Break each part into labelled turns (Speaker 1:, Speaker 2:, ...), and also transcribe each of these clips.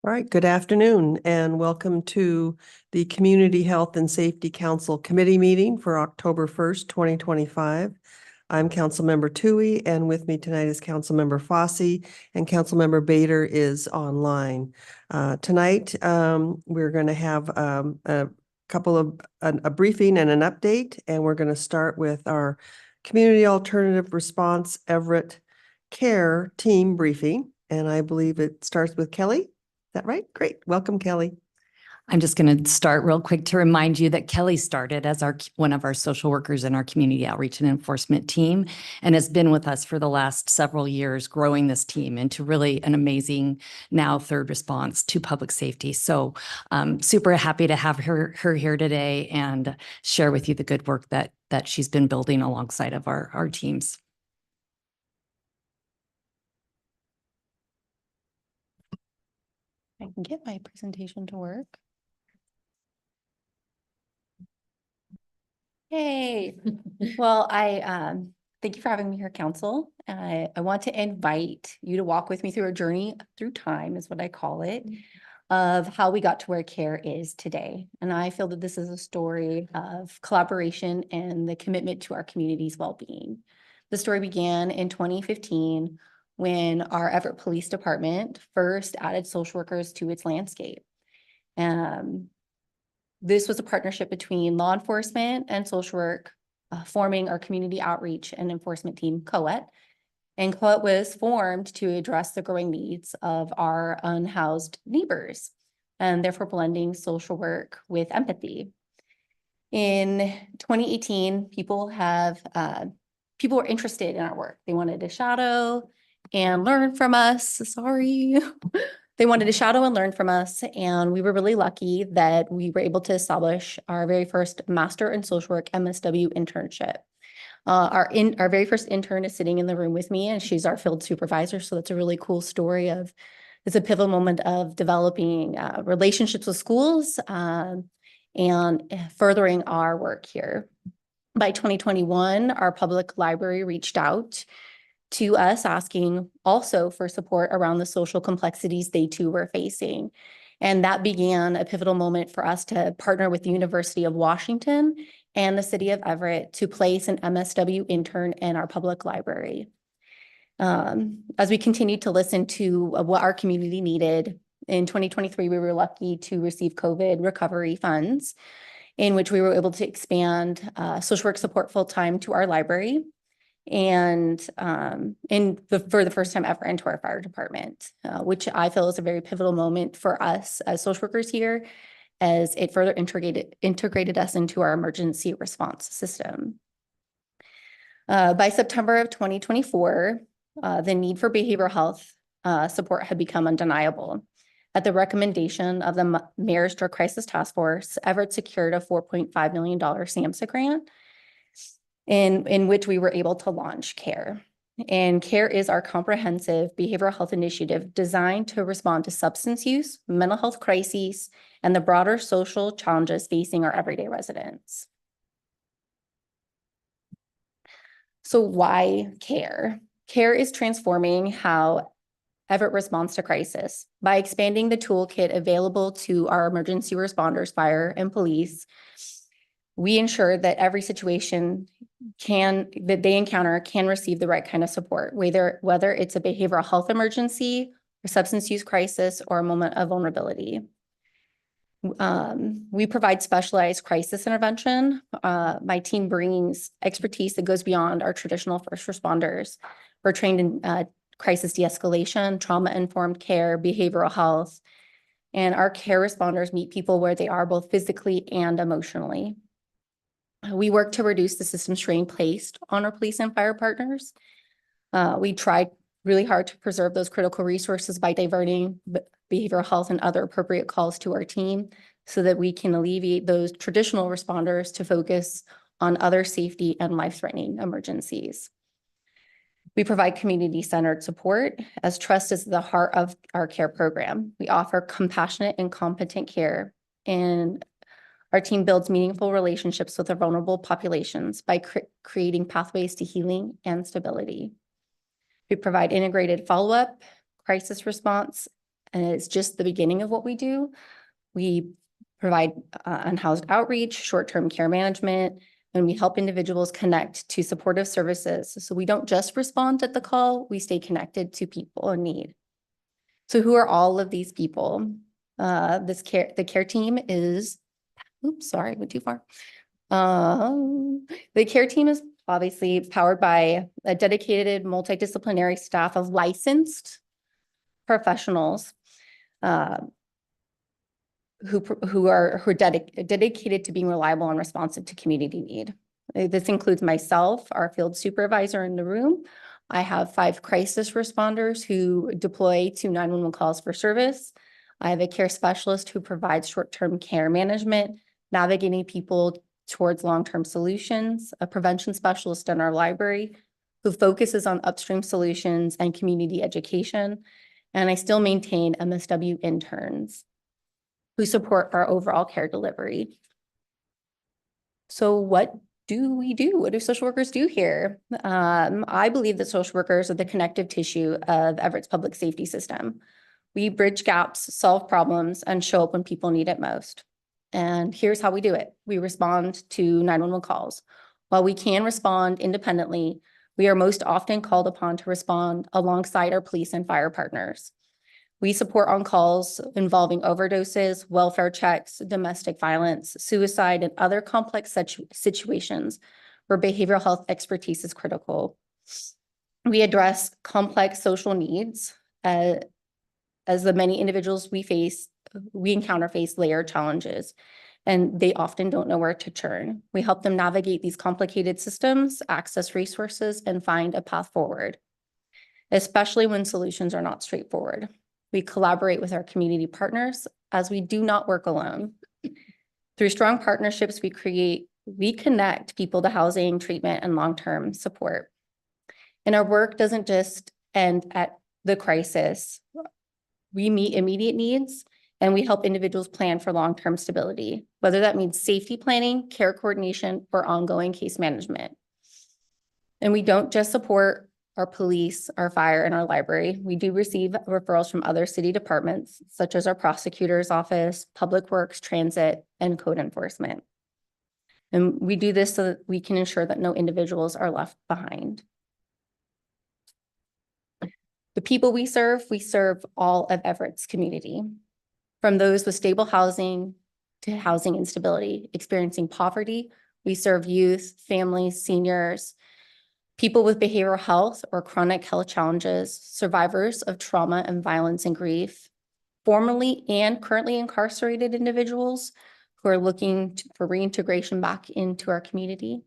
Speaker 1: All right, good afternoon and welcome to the Community Health and Safety Council Committee meeting for October 1st, 2025. I'm Councilmember Toohey, and with me tonight is Councilmember Fossey, and Councilmember Bader is online. Tonight, we're going to have a couple of a briefing and an update, and we're going to start with our Community Alternative Response Everett Care Team briefing, and I believe it starts with Kelly. Is that right? Great. Welcome, Kelly.
Speaker 2: I'm just going to start real quick to remind you that Kelly started as one of our social workers in our community outreach and enforcement team and has been with us for the last several years, growing this team into really an amazing now third response to public safety. So super happy to have her here today and share with you the good work that she's been building alongside of our teams.
Speaker 3: I can get my presentation to work. Hey, well, I thank you for having me here, Council. I want to invite you to walk with me through a journey through time, is what I call it, of how we got to where CARE is today. And I feel that this is a story of collaboration and the commitment to our community's well-being. The story began in 2015 when our Everett Police Department first added social workers to its landscape. This was a partnership between law enforcement and social work, forming our community outreach and enforcement team, COET. And COET was formed to address the growing needs of our unhoused neighbors, and therefore blending social work with empathy. In 2018, people were interested in our work. They wanted to shadow and learn from us. Sorry. They wanted to shadow and learn from us, and we were really lucky that we were able to establish our very first Master in Social Work MSW internship. Our very first intern is sitting in the room with me, and she's our field supervisor, so that's a really cool story it's a pivotal moment of developing relationships with schools and furthering our work here. By 2021, our public library reached out to us asking also for support around the social complexities they too were facing. And that began a pivotal moment for us to partner with the University of Washington and the city of Everett to place an MSW intern in our public library. As we continued to listen to what our community needed, in 2023, we were lucky to receive COVID recovery funds, in which we were able to expand social work support full-time to our library and for the first time ever into our fire department, which I feel is a very pivotal moment for us as social workers here, as it further integrated us into our emergency response system. By September of 2024, the need for behavioral health support had become undeniable. At the recommendation of the Mayor's Drug Crisis Task Force, Everett secured a $4.5 million SAMHSA grant in which we were able to launch CARE. And CARE is our comprehensive behavioral health initiative designed to respond to substance use, mental health crises, and the broader social challenges facing our everyday residents. So why CARE? CARE is transforming how Everett responds to crisis by expanding the toolkit available to our emergency responders, fire, and police. We ensure that every situation that they encounter can receive the right kind of support, whether it's a behavioral health emergency, a substance use crisis, or a moment of vulnerability. We provide specialized crisis intervention. My team brings expertise that goes beyond our traditional first responders. We're trained in crisis de-escalation, trauma-informed care, behavioral health, and our care responders meet people where they are, both physically and emotionally. We work to reduce the system strain placed on our police and fire partners. We try really hard to preserve those critical resources by diverting behavioral health and other appropriate calls to our team so that we can alleviate those traditional responders to focus on other safety and life-threatening emergencies. We provide community-centered support, as trust is the heart of our CARE program. We offer compassionate and competent care, and our team builds meaningful relationships with our vulnerable populations by creating pathways to healing and stability. We provide integrated follow-up, crisis response, and it's just the beginning of what we do. We provide unhoused outreach, short-term care management, and we help individuals connect to supportive services. So we don't just respond at the call, we stay connected to people in need. So who are all of these people? The care team is, oops, sorry, went too far. The care team is obviously powered by a dedicated multidisciplinary staff of licensed professionals who are dedicated to being reliable and responsive to community need. This includes myself, our field supervisor in the room. I have 5 crisis responders who deploy to 911 calls for service. I have a care specialist who provides short-term care management, navigating people towards long-term solutions, a prevention specialist in our library who focuses on upstream solutions and community education. And I still maintain MSW interns who support our overall care delivery. So what do we do? What do social workers do here? I believe that social workers are the connective tissue of Everett's public safety system. We bridge gaps, solve problems, and show up when people need it most. And here's how we do it. We respond to 911 calls. While we can respond independently, we are most often called upon to respond alongside our police and fire partners. We support on calls involving overdoses, welfare checks, domestic violence, suicide, and other complex situations where behavioral health expertise is critical. We address complex social needs as the many individuals we encounter face layered challenges, and they often don't know where to turn. We help them navigate these complicated systems, access resources, and find a path forward, especially when solutions are not straightforward. We collaborate with our community partners as we do not work alone. Through strong partnerships, we connect people to housing, treatment, and long-term support. And our work doesn't just end at the crisis. We meet immediate needs and we help individuals plan for long-term stability, whether that means safety planning, care coordination, or ongoing case management. And we don't just support our police, our fire, and our library. We do receive referrals from other city departments, such as our prosecutor's office, public works, transit, and code enforcement. And we do this so that we can ensure that no individuals are left behind. The people we serve all of Everett's community, from those with stable housing to housing instability, experiencing poverty. We serve youth, families, seniors, people with behavioral health or chronic health challenges, survivors of trauma and violence and grief, formerly and currently incarcerated individuals who are looking for reintegration back into our community.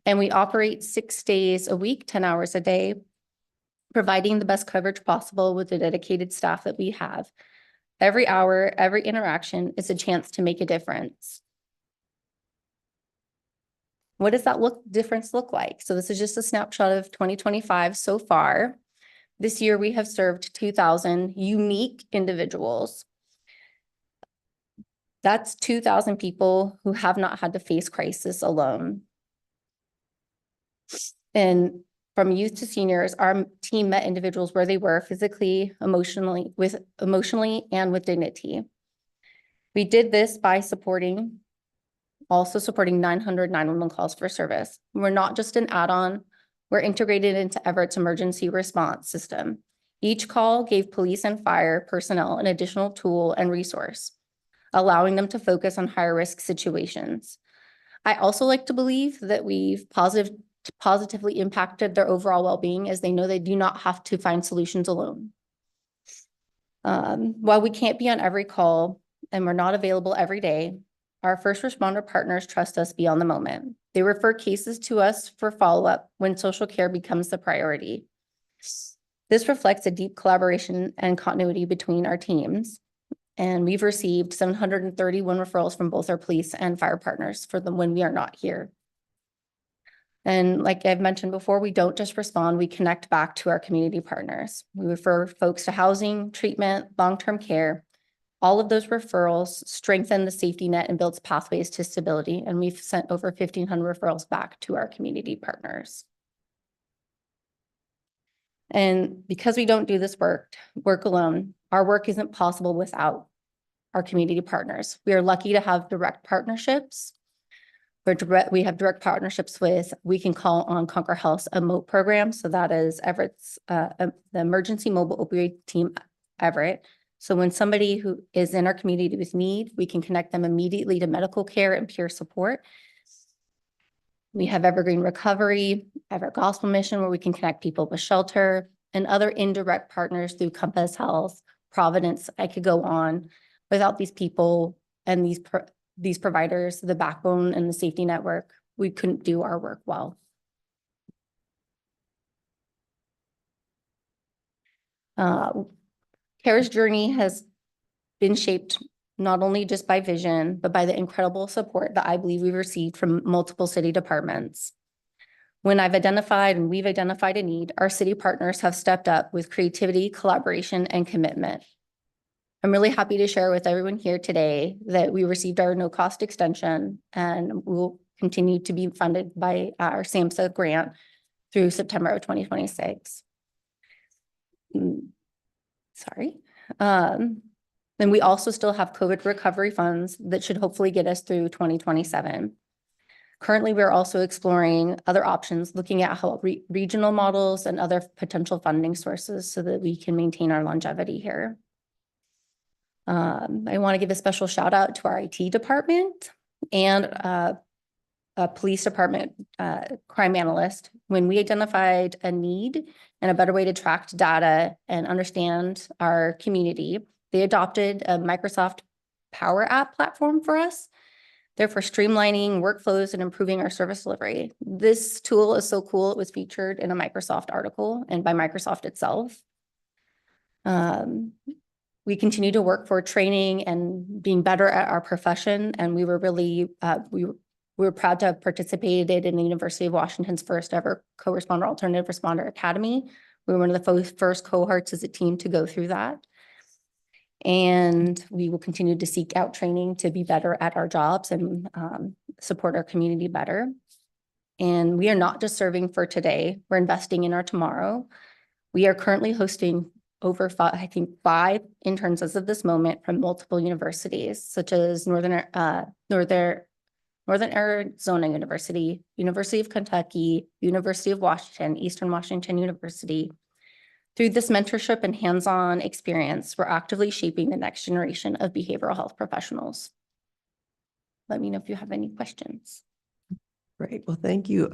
Speaker 3: And we operate 6 days a week, 10 hours a day, providing the best coverage possible with the dedicated staff that we have. Every hour, every interaction is a chance to make a difference. What does that difference look like? So this is just a snapshot of 2025 so far. This year, we have served 2,000 unique individuals. That's 2,000 people who have not had to face crisis alone. And from youth to seniors, our team met individuals where they were physically, emotionally, and with dignity. We did this by also supporting 900 911 calls for service. We're not just an add-on, we're integrated into Everett's emergency response system. Each call gave police and fire personnel an additional tool and resource, allowing them to focus on higher risk situations. I also like to believe that we've positively impacted their overall well-being, as they know they do not have to find solutions alone. While we can't be on every call and we're not available every day, our first responder partners trust us beyond the moment. They refer cases to us for follow-up when social care becomes the priority. This reflects a deep collaboration and continuity between our teams. And we've received 731 referrals from both our police and fire partners for them when we are not here. And like I've mentioned before, we don't just respond, we connect back to our community partners. We refer folks to housing, treatment, long-term care. All of those referrals strengthen the safety net and builds pathways to stability. And we've sent over 1,500 referrals back to our community partners. And because we don't do this work alone, our work isn't possible without our community partners. We are lucky to have direct partnerships. We have direct partnerships with, we can call on Conquer Health's EMOTE program. So that is Everett's, the Emergency Mobile Opioid Team, Everett. So when somebody who is in our community with need, we can connect them immediately to medical care and peer support. We have Evergreen Recovery, Everett Gospel Mission, where we can connect people with shelter, and other indirect partners through Compass Health, Providence. I could go on. Without these people and these providers, the backbone and the safety network, we couldn't do our work well. CARE's journey has been shaped not only just by vision, but by the incredible support that I believe we've received from multiple city departments. When we've identified a need, our city partners have stepped up with creativity, collaboration, and commitment. I'm really happy to share with everyone here today that we received our no-cost extension, and we'll continue to be funded by our SAMHSA grant through September of 2026. Sorry. Then we also still have COVID recovery funds that should hopefully get us through 2027. Currently, we're also exploring other options, looking at how regional models and other potential funding sources so that we can maintain our longevity here. I want to give a special shout out to our IT department and a police department crime analyst. When we identified a need and a better way to track data and understand our community, they adopted a Microsoft Power App platform for us, therefore streamlining workflows and improving our service delivery. This tool is so cool. It was featured in a Microsoft article and by Microsoft itself. We continue to work for training and being better at our profession. And we were really, we were proud to have participated in the University of Washington's first ever co-responder alternative responder academy. We were one of the first cohorts as a team to go through that. And we will continue to seek out training to be better at our jobs and support our community better. And we are not just serving for today, we're investing in our tomorrow. We are currently hosting over five interns as of this moment from multiple universities, such as Northern Arizona University, University of Kentucky, University of Washington, Eastern Washington University. Through this mentorship and hands-on experience, we're actively shaping the next generation of behavioral health professionals. Let me know if you have any questions.
Speaker 1: Great. Well, thank you.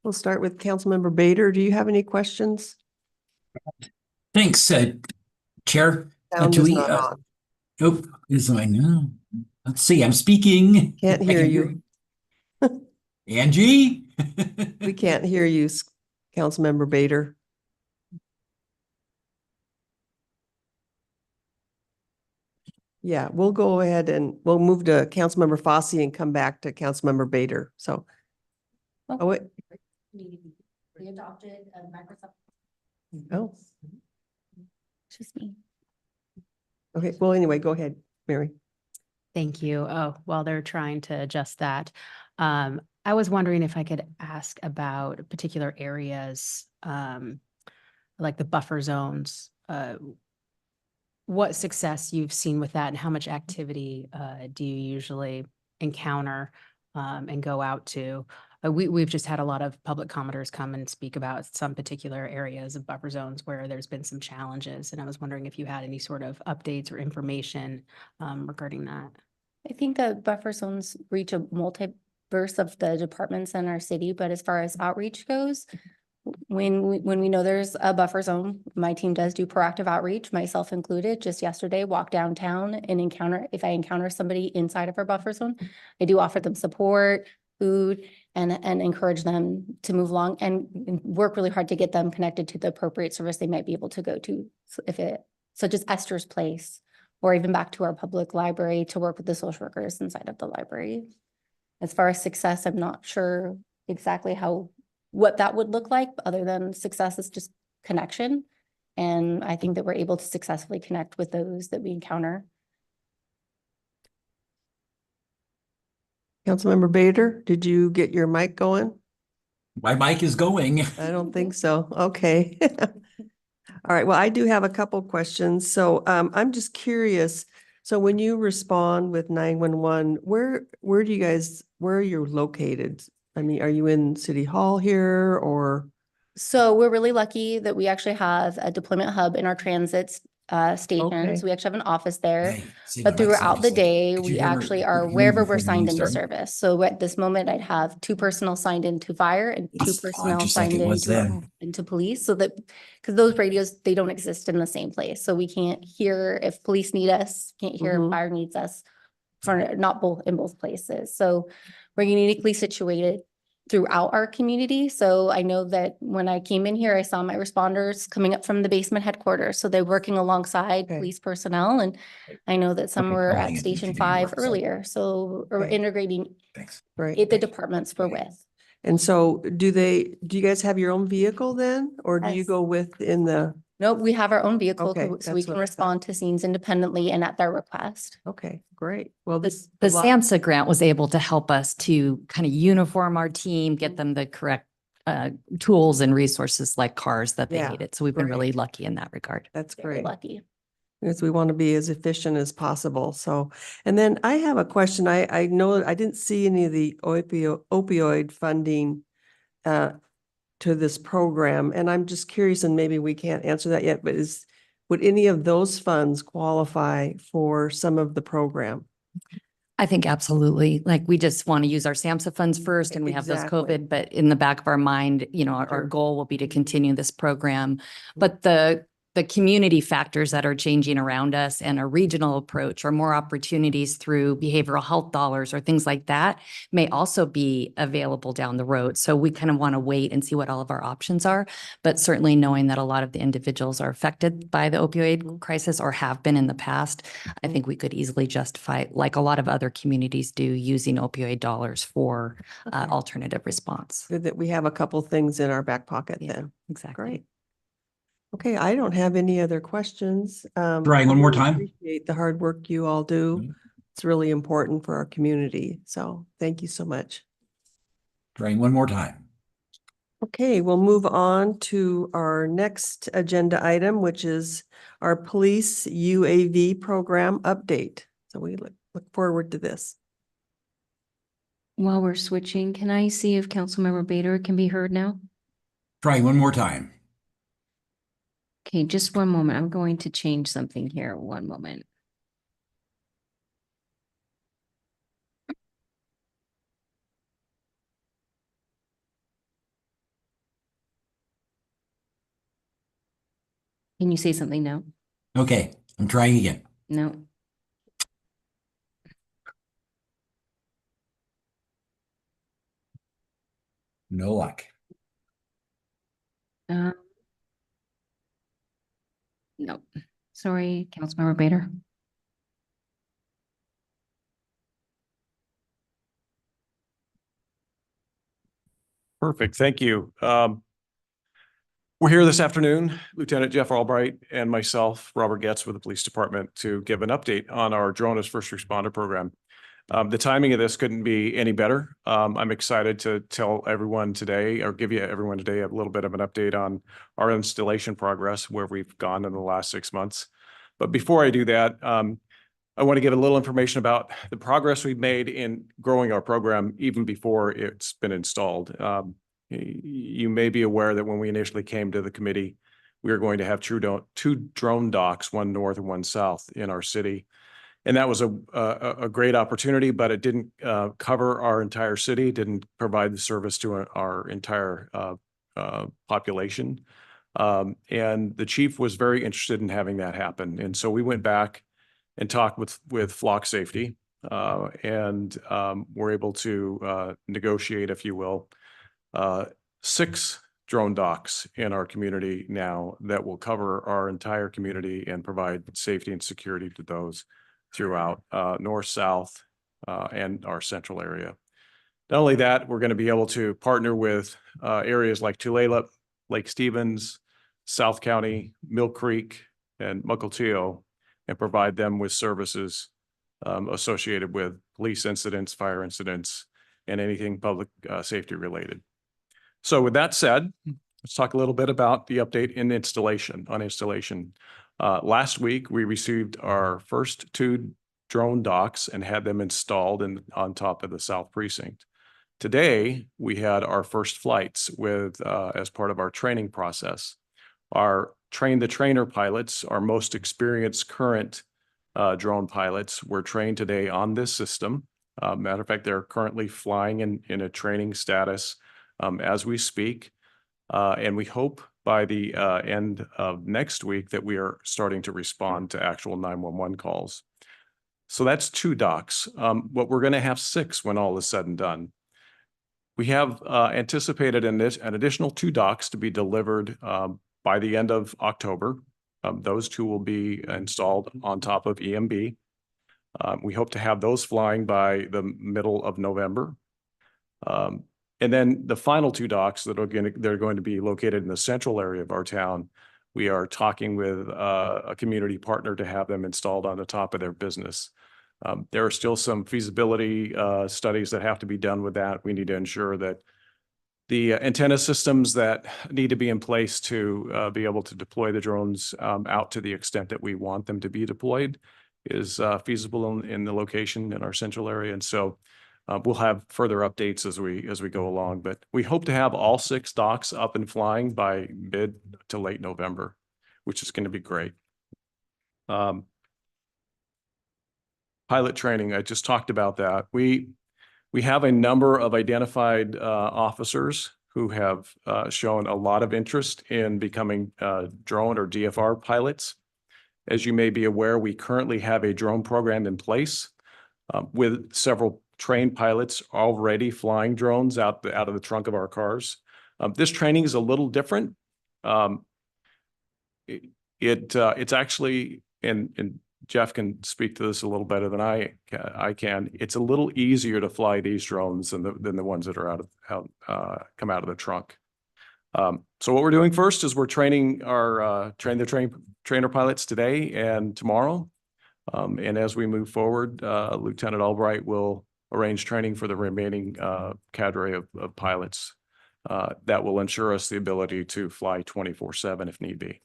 Speaker 1: We'll start with Councilmember Bader. Do you have any questions?
Speaker 4: Thanks, Chair.
Speaker 1: Sound is not on.
Speaker 4: Oh, is mine now? Let's see. I'm speaking.
Speaker 1: Can't hear you.
Speaker 4: Angie?
Speaker 1: We can't hear you, Councilmember Bader. Yeah, we'll go ahead and we'll move to Councilmember Fossey and come back to Councilmember Bader. So, oh, wait.
Speaker 3: We adopted a Microsoft.
Speaker 1: Oh,
Speaker 3: Just me.
Speaker 1: okay. Well, anyway, go ahead, Mary.
Speaker 5: Thank you. Oh, while they're trying to adjust that, I was wondering if I could ask about particular areas, like the buffer zones, what success you've seen with that and how much activity do you usually encounter and go out to? We've just had a lot of public commenters come and speak about some particular areas of buffer zones where there's been some challenges. And I was wondering if you had any sort of updates or information regarding that.
Speaker 3: I think that buffer zones reach a multiverse of the departments in our city, but as far as outreach goes, when we know there's a buffer zone, my team does do proactive outreach, myself included. Just yesterday, walk downtown and if I encounter somebody inside of our buffer zone, I do offer them support, food, and encourage them to move along and work really hard to get them connected to the appropriate service they might be able to go to, such as Esther's Place, or even back to our public library to work with the social workers inside of the library. As far as success, I'm not sure exactly what that would look like, other than success is just connection. And I think that we're able to successfully connect with those that we encounter.
Speaker 1: Councilmember Bader, did you get your mic going?
Speaker 4: My mic is going.
Speaker 1: I don't think so. Okay. All right, well, I do have a couple questions. So I'm just curious. So when you respond with 911, where are you located? I mean, are you in City Hall here or?
Speaker 3: So we're really lucky that we actually have a deployment hub in our transit
Speaker 1: Okay.
Speaker 3: stations. We actually have an office there.
Speaker 4: Hey, see,
Speaker 3: But
Speaker 4: my mic's
Speaker 3: throughout the
Speaker 4: obviously-
Speaker 3: day,
Speaker 4: Could you
Speaker 3: we
Speaker 4: hear me-
Speaker 3: actually
Speaker 4: could
Speaker 3: are
Speaker 4: you hear me
Speaker 3: wherever
Speaker 4: before
Speaker 3: we're
Speaker 4: the
Speaker 3: signed
Speaker 4: meeting
Speaker 3: into
Speaker 4: started?
Speaker 3: service. So at this moment, I'd have 2 personnel signed into fire and 2
Speaker 4: It's fine,
Speaker 3: personnel
Speaker 4: just like
Speaker 3: signed
Speaker 4: it was then.
Speaker 3: into police. So that, because those radios, they don't exist in the same place. So we can't hear if police need us, can't hear if
Speaker 1: Mhm.
Speaker 3: fire needs us for not both in both places. So we're uniquely situated throughout our community. So I know that when I came in here, I saw my responders coming up from the basement headquarters. So they're working alongside
Speaker 1: Okay.
Speaker 3: police personnel. And I know that some
Speaker 4: Okay,
Speaker 3: were
Speaker 4: calling
Speaker 3: at
Speaker 4: it,
Speaker 3: Station
Speaker 4: continue
Speaker 3: 5
Speaker 4: work, so-
Speaker 3: earlier. So we're
Speaker 1: Okay.
Speaker 3: integrating
Speaker 4: Thanks.
Speaker 1: Right.
Speaker 3: the departments we're with.
Speaker 1: And so do you guys have your own vehicle then? Or do you
Speaker 3: Yes.
Speaker 1: go with in the,
Speaker 3: Nope, we have our own vehicle
Speaker 1: Okay,
Speaker 3: so we
Speaker 1: that's
Speaker 3: can
Speaker 1: what I thought.
Speaker 3: respond to scenes independently and at their request.
Speaker 1: okay, great. Well, this.
Speaker 2: The
Speaker 1: a lot-
Speaker 2: SAMHSA grant was able to help us to kind of uniform our team, get them the correct tools and resources like cars that they
Speaker 1: Yeah,
Speaker 2: needed. So we've been
Speaker 1: great.
Speaker 2: really lucky in that regard.
Speaker 1: That's
Speaker 3: Very
Speaker 1: great.
Speaker 3: lucky.
Speaker 1: Because we want to be as efficient as possible. So, and then I have a question. I know I didn't see any of the opioid funding to this program. And I'm just curious, and maybe we can't answer that yet, but would any of those funds qualify for some of the program?
Speaker 2: I think absolutely. Like we just want to use our SAMHSA funds first and we have those
Speaker 1: Exactly.
Speaker 2: COVID, but in the back of our mind, you know, our
Speaker 1: Sure.
Speaker 2: goal will be to continue this program. But the community factors that are changing around us and a regional approach or more opportunities through behavioral health dollars or things like that may also be available down the road. So we kind of want to wait and see what all of our options are. But certainly knowing that a lot of the individuals are affected by the opioid crisis or have been in the past, I think we could easily justify, like a lot of other communities do, using opioid dollars for
Speaker 1: Okay.
Speaker 2: alternative response.
Speaker 1: Good that we have a couple things in our back pocket
Speaker 2: Yeah.
Speaker 1: then.
Speaker 2: Exactly.
Speaker 1: Great. Okay, I don't have any other questions.
Speaker 4: Trying one
Speaker 1: I
Speaker 4: more
Speaker 1: really
Speaker 4: time.
Speaker 1: Appreciate the hard work you all do.
Speaker 4: Mhm.
Speaker 1: It's really important for our community. So thank you so much.
Speaker 4: Trying one more time.
Speaker 1: Okay, we'll move on to our next agenda item, which is our police UAV program update. So we look forward to this.
Speaker 6: While we're switching, can I see if Councilmember Bader can be heard now?
Speaker 4: Trying one more time.
Speaker 6: Okay, just one moment. I'm going to change something here. One moment. Can you say something now?
Speaker 4: Okay, I'm trying again.
Speaker 6: No.
Speaker 4: No luck.
Speaker 6: Uh, no. Sorry, Councilmember Bader.
Speaker 7: Perfect. Thank you. We're here this afternoon, Lieutenant Jeff Albright and myself, Robert Getz with the Police Department, to give an update on our drone as first responder program. The timing of this couldn't be any better. I'm excited to tell everyone today, or give you everyone today, a little bit of an update on our installation progress, where we've gone in the last 6 months. But before I do that, I want to give a little information about the progress we've made in growing our program even before it's been installed. You may be aware that when we initially came to the committee, we were going to have two drone docks, one north and one south in our city. And that was a great opportunity, but it didn't cover our entire city, didn't provide the service to our entire population. And the chief was very interested in having that happen. And so we went back and talked with Flock Safety and were able to negotiate, if you will, 6 drone docks in our community now that will cover our entire community and provide safety and security to those throughout north, south, and our central area. Not only that, we're going to be able to partner with areas like Tulalip, Lake Stevens, South County, Mill Creek, and Mukilteo, and provide them with services associated with police incidents, fire incidents, and anything public safety related. So with that said, Let's talk a little bit about the update in installation. Last week, we received our first 2 drone docks and had them installed on top of the South Precinct. Today, we had our first flights as part of our training process. Our train-the-trainer pilots, our most experienced current drone pilots, were trained today on this system. Matter of fact, they're currently flying in a training status as we speak. And we hope by the end of next week that we are starting to respond to actual 911 calls. So that's 2 docks. What we're going to have 6 when all is said and done. We have anticipated an additional 2 docks to be delivered by the end of October. Those 2 will be installed on top of EMB. We hope to have those flying by the middle of November. And then the final 2 docks they're going to be located in the central area of our town. We are talking with a community partner to have them installed on the top of their business. There are still some feasibility studies that have to be done with that. We need to ensure that the antenna systems that need to be in place to be able to deploy the drones out to the extent that we want them to be deployed is feasible in the location in our central area. And so we'll have further updates as we go along, but we hope to have all 6 docks up and flying by mid to late November, which is going to be great. Pilot training, I just talked about that. We have a number of identified officers who have shown a lot of interest in becoming drone or DFR pilots. As you may be aware, we currently have a drone program in place with several trained pilots already flying drones out of the trunk of our cars. This training is a little different. It's actually, and Jeff can speak to this a little better than I can. It's a little easier to fly these drones than the ones that are come out of the trunk. So what we're doing first is we're training our trainer pilots today and tomorrow. And as we move forward, Lieutenant Albright will arrange training for the remaining cadre of pilots that will ensure us the ability to fly 24/7 if need be.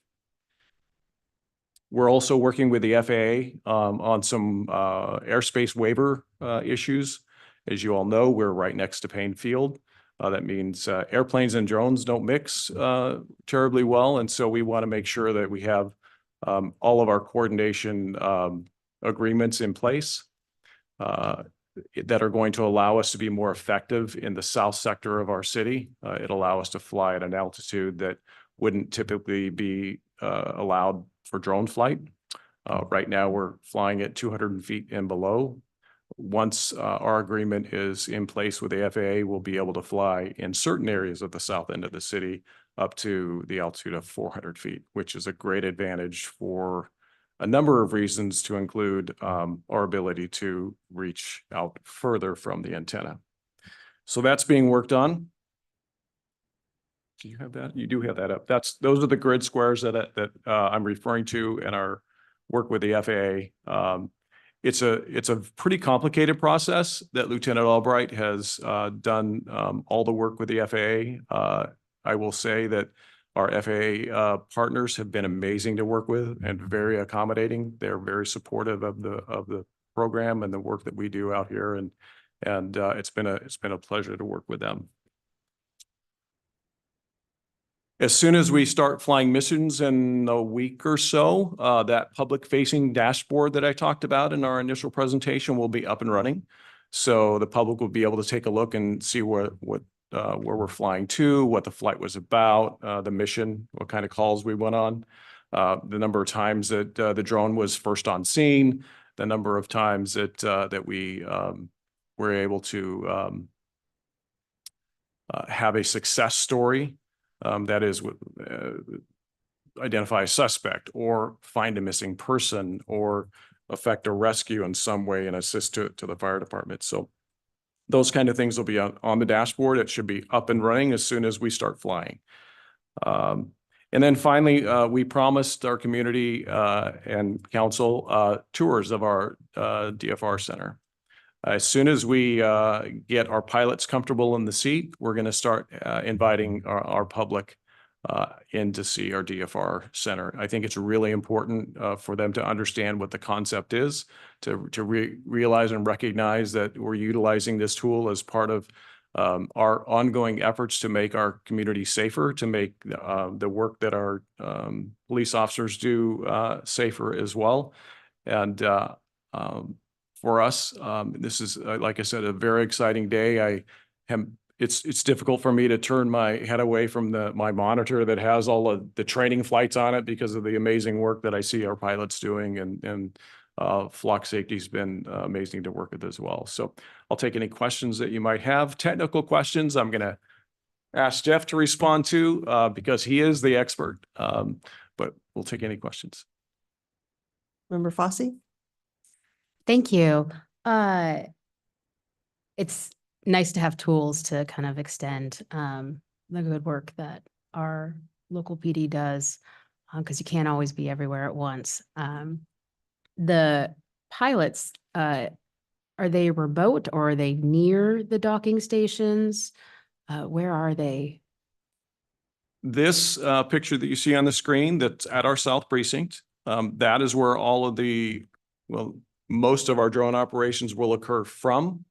Speaker 7: We're also working with the FAA on some airspace waiver issues. As you all know, we're right next to Payne Field. That means airplanes and drones don't mix terribly well. And so we want to make sure that we have all of our coordination agreements in place that are going to allow us to be more effective in the south sector of our city. It'll allow us to fly at an altitude that wouldn't typically be allowed for drone flight. Right now, we're flying at 200 feet and below. Once our agreement is in place with the FAA, we'll be able to fly in certain areas of the south end of the city up to the altitude of 400 feet, which is a great advantage for a number of reasons, to include our ability to reach out further from the antenna. So that's being worked on. Do you have that? You do have that up. Those are the grid squares that I'm referring to in our work with the FAA. It's a pretty complicated process that Lieutenant Albright has done all the work with the FAA. I will say that our FAA partners have been amazing to work with and very accommodating. They're very supportive of the program and the work that we do out here, and it's been a pleasure to work with them. As soon as we start flying missions in a week or so, that public-facing dashboard that I talked about in our initial presentation will be up and running. So the public will be able to take a look and see where we're flying to, what the flight was about, the mission, what kind of calls we went on, the number of times that the drone was first on scene, the number of times that we were able to have a success story. That is, identify a suspect or find a missing person or affect a rescue in some way and assist to the fire department. So those kind of things will be on the dashboard. It should be up and running as soon as we start flying. And then finally, we promised our community and council tours of our DFR center. As soon as we get our pilots comfortable in the seat, we're going to start inviting our public in to see our DFR center. I think it's really important for them to understand what the concept is, to realize and recognize that we're utilizing this tool as part of our ongoing efforts to make our community safer, to make the work that our police officers do safer as well. And for us, this is, like I said, a very exciting day. It's difficult for me to turn my head away from my monitor that has all of the training flights on it because of the amazing work that I see our pilots doing, and flock safety's been amazing to work with as well. So I'll take any questions that you might have. Technical questions, I'm going to ask Jeff to respond to because he is the expert. But we'll take any questions.
Speaker 1: Member Fosse?
Speaker 5: Thank you. It's nice to have tools to kind of extend the good work that our local PD does, because you can't always be everywhere at once. The pilots, are they remote or are they near the docking stations? Where are they?
Speaker 7: This picture that you see on the screen that's at our South Precinct, that is where all of most of our drone operations will occur from.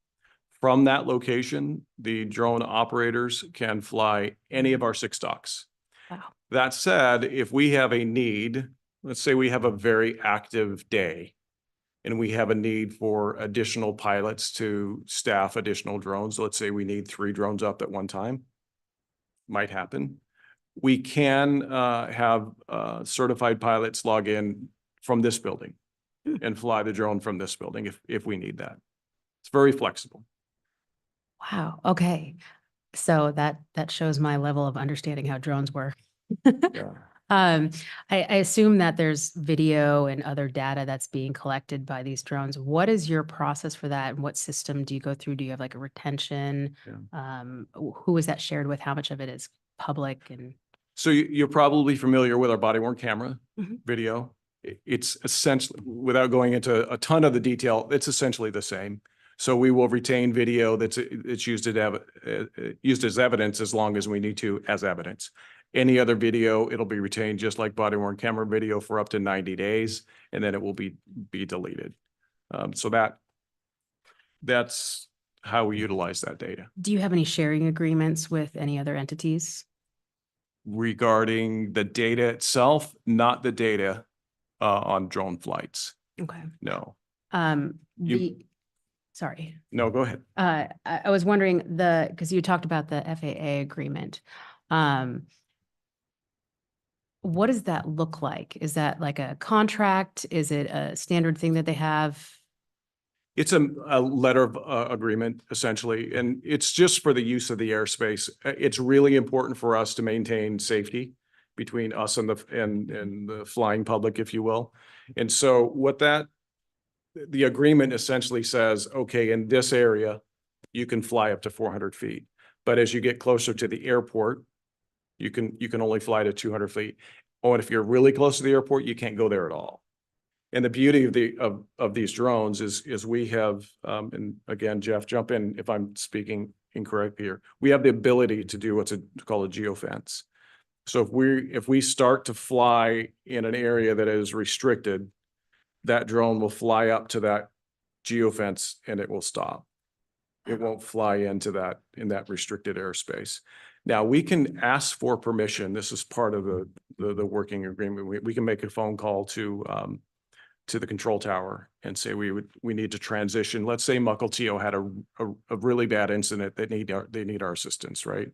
Speaker 7: From that location, the drone operators can fly any of our 6 docks.
Speaker 5: Wow.
Speaker 7: That said, if we have a need, let's say we have a very active day and we have a need for additional pilots to staff additional drones, let's say we need 3 drones up at one time, might happen. We can have certified pilots log in from this building and fly the drone from this building if we need that. It's very flexible.
Speaker 5: Wow. Okay. So that shows my level of understanding how drones work.
Speaker 7: Yeah.
Speaker 5: I assume that there's video and other data that's being collected by these drones. What is your process for that? And what system do you go through? Do you have like a retention? Who is that shared with? How much of it is public? And
Speaker 7: So you're probably familiar with our body worn camera
Speaker 5: Mhm.
Speaker 7: video. It's essentially, without going into a ton of the detail, it's essentially the same. So we will retain video that's used as evidence as long as we need to as evidence. Any other video, it'll be retained just like body worn camera video for up to 90 days, and then it will be deleted. So that's how we utilize that data.
Speaker 5: do you have any sharing agreements with any other entities?
Speaker 7: Regarding the data itself, not the data on drone flights.
Speaker 5: Okay.
Speaker 7: No,
Speaker 5: Sorry.
Speaker 7: no, go ahead.
Speaker 5: I was wondering because you talked about the FAA agreement. What does that look like? Is that like a contract? Is it a standard thing that they have?
Speaker 7: It's a letter of agreement essentially, and it's just for the use of the airspace. It's really important for us to maintain safety between us and the flying public, if you will. And so the agreement essentially says, okay, in this area, you can fly up to 400 feet. But as you get closer to the airport, you can only fly to 200 feet. Or if you're really close to the airport, you can't go there at all. And the beauty of these drones is we have, and again, Jeff, jump in if I'm speaking incorrect here. We have the ability to do what's called a geofence. So if we start to fly in an area that is restricted, that drone will fly up to that geofence and it will stop. It won't fly into in that restricted airspace. Now we can ask for permission. This is part of the working agreement. We can make a phone call to the control tower and say we need to transition. Let's say Mukilteo had a really bad incident that they need our assistance, right?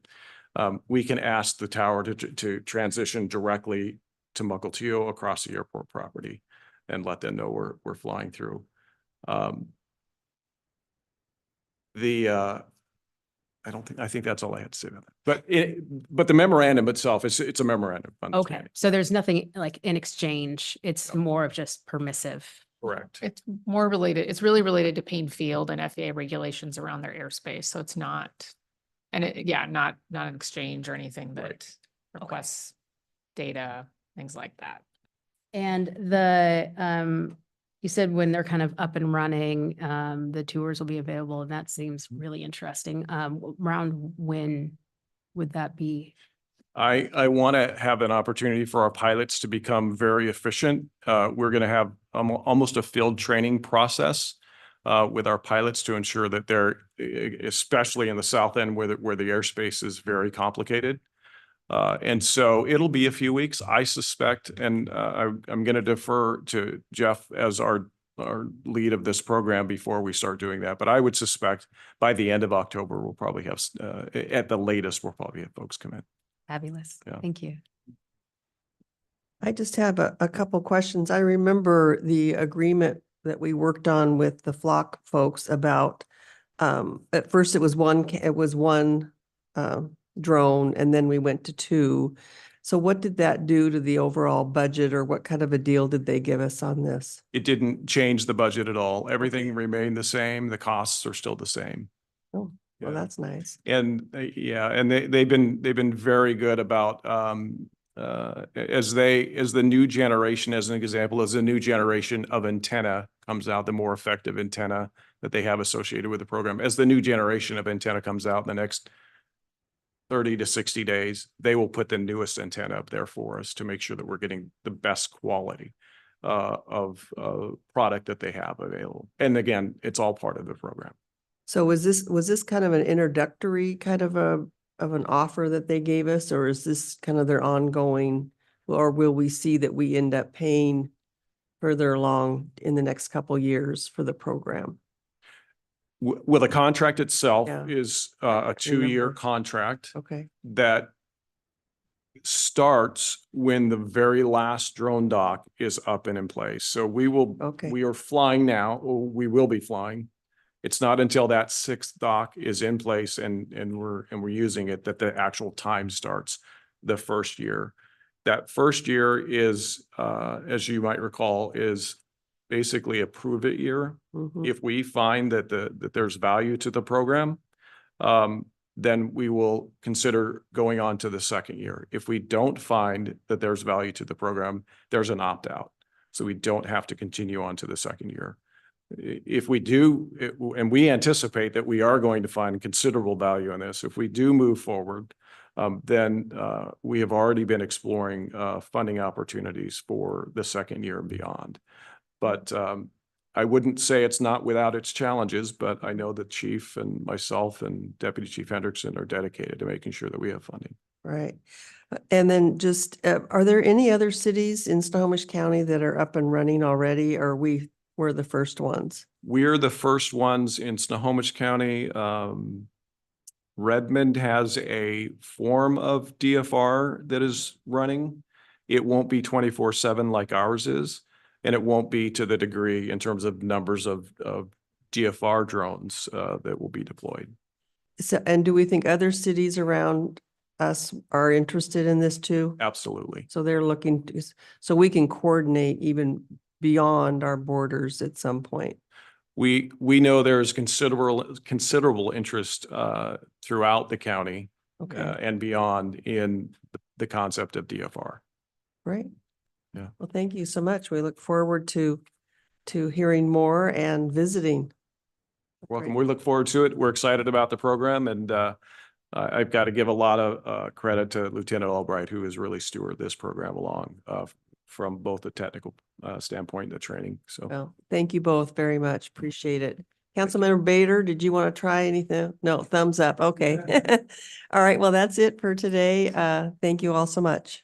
Speaker 7: We can ask the tower to transition directly to Mukilteo across the airport property and let them know we're flying through. I think that's all I had to say about that. But the memorandum itself, it's a memorandum. of
Speaker 5: Okay.
Speaker 7: understanding.
Speaker 5: So there's nothing like in exchange. It's more of just permissive.
Speaker 7: Correct.
Speaker 8: It's more related, it's really related to Payne Field and FAA regulations around their airspace, so it's not, not an exchange or anything
Speaker 7: Right.
Speaker 8: that requests data, things like that.
Speaker 5: And you said when they're kind of up and running, the tours will be available, and that seems really interesting. Around when would that be?
Speaker 7: I want to have an opportunity for our pilots to become very efficient. We're going to have almost a field training process with our pilots to ensure that they're, especially in the south end where the airspace is very complicated. And so it'll be a few weeks, I suspect, and I'm going to defer to Jeff as our lead of this program before we start doing that. But I would suspect by the end of October, we'll probably have, at the latest, we'll probably have folks come in.
Speaker 5: Fabulous.
Speaker 7: Yeah.
Speaker 5: Thank you.
Speaker 1: I just have a couple questions. I remember the agreement that we worked on with the Flock folks about, at first it was one drone, and then we went to two. So what did that do to the overall budget, or what kind of a deal did they give us on this?
Speaker 7: It didn't change the budget at all. Everything remained the same. The costs are still the same.
Speaker 1: Oh, well,
Speaker 7: Yeah.
Speaker 1: that's nice.
Speaker 7: And yeah, and they've been very good about as the new generation, as an example, as the new generation of antenna comes out, the more effective antenna that they have associated with the program. As the new generation of antenna comes out in the next 30 to 60 days, they will put the newest antenna up there for us to make sure that we're getting the best quality of product that they have available. And again, it's all part of the program.
Speaker 1: So was this kind of an introductory kind of an offer that they gave us, or is this kind of their ongoing, or will we see that we end up paying further along in the next couple years for the program?
Speaker 7: Well, the contract itself
Speaker 1: Yeah.
Speaker 7: is a 2-year
Speaker 1: Remember.
Speaker 7: contract
Speaker 1: Okay,
Speaker 7: that starts when the very last drone dock is up and in place. So
Speaker 1: Okay.
Speaker 7: we are flying now, or we will be flying. It's not until that 6th dock is in place and we're using it that the actual time starts the first year. That first year is, as you might recall, is basically a prove it year.
Speaker 1: mhm,
Speaker 7: If we find that there's value to the program, then we will consider going on to the second year. If we don't find that there's value to the program, there's an opt-out. So we don't have to continue on to the second year. If we do, and we anticipate that we are going to find considerable value in this, if we do move forward, then we have already been exploring funding opportunities for the second year and beyond. But I wouldn't say it's not without its challenges, but I know the chief and myself and Deputy Chief Hendrickson are dedicated to making sure that we have funding.
Speaker 1: right. And then just, are there any other cities in Snohomish County that are up and running already, or we're the first ones?
Speaker 7: We're the first ones in Snohomish County. Redmond has a form of DFR that is running. It won't be 24/7 like ours is, and it won't be to the degree in terms of numbers of DFR drones that will be deployed.
Speaker 1: So, and do we think other cities around us are interested in this too?
Speaker 7: Absolutely.
Speaker 1: So they're looking to, so we can coordinate even beyond our borders at some point.
Speaker 7: We know there's considerable interest throughout the county
Speaker 1: Okay,
Speaker 7: and beyond in the concept of DFR.
Speaker 1: great.
Speaker 7: Yeah.
Speaker 1: Well, thank you so much. We look forward to hearing more and visiting.
Speaker 7: Welcome.
Speaker 1: Great.
Speaker 7: We look forward to it. We're excited about the program, and I've got to give a lot of credit to Lieutenant Albright, who has really stewarded this program along from both the technical standpoint and the training. So
Speaker 1: Well, thank you both very much. Appreciate it. Councilmember Bader, did you want to try anything? No, thumbs up. Okay. All right. Well, that's it for today. Thank you all so much.